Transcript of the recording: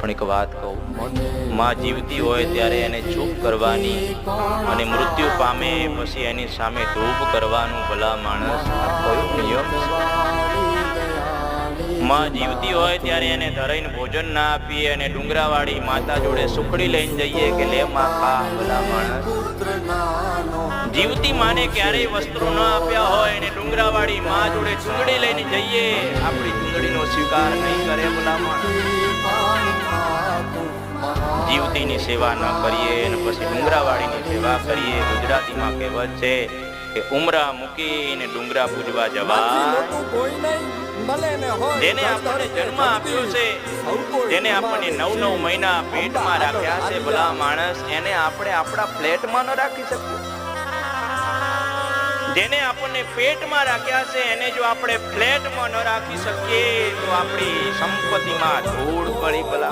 પણ એક વાત કહું, માં જીવતી હોય ત્યારે એને ચૂપ કરવાની અને મૃત્યુ પામે પછી એની સામે ધૂપ કરવાનું ભલા માણસ આ કયો નિયમ છે? માં જીવતી હોય ત્યારે એને ધરાઈને ભોજન ના આપીએ અને ડુંગરાવાળી માતા જોડે સુખડી લઈને જઈએ કે લે માં ખા, ભલા માણસ. જીવતી માને ક્યારેય વસ્ત્રો ન આપ્યા હોય અને ડુંગરાવાળી માં જોડે ચૂંદડી લઈને જઈએ, આપણી ચૂંદડીનો સ્વીકાર નહીં કરે, ભલા માણસ. જીવતીની સેવા ન કરીએ અને પછી ડુંગરાવાળીની સેવા કરીએ. ગુજરાતીમાં કહેવત છે કે ઉમરા મૂકીને ડુંગરા પૂજવા જવા. જેને આપણને જન્મ આપ્યો છે, જેને આપણને 9 મહિના પેટમાં રાખ્યા છે, ભલા માણસ, એને આપણે આપણા ફ્લેટમાં ન રાખી શકીએ? જેને આપણને પેટમાં રાખ્યા છે એને જો આપણે ફ્લેટમાં ન રાખી શકીએ તો આપણી સંપત્તિમાં ધૂળ પડી, ભલા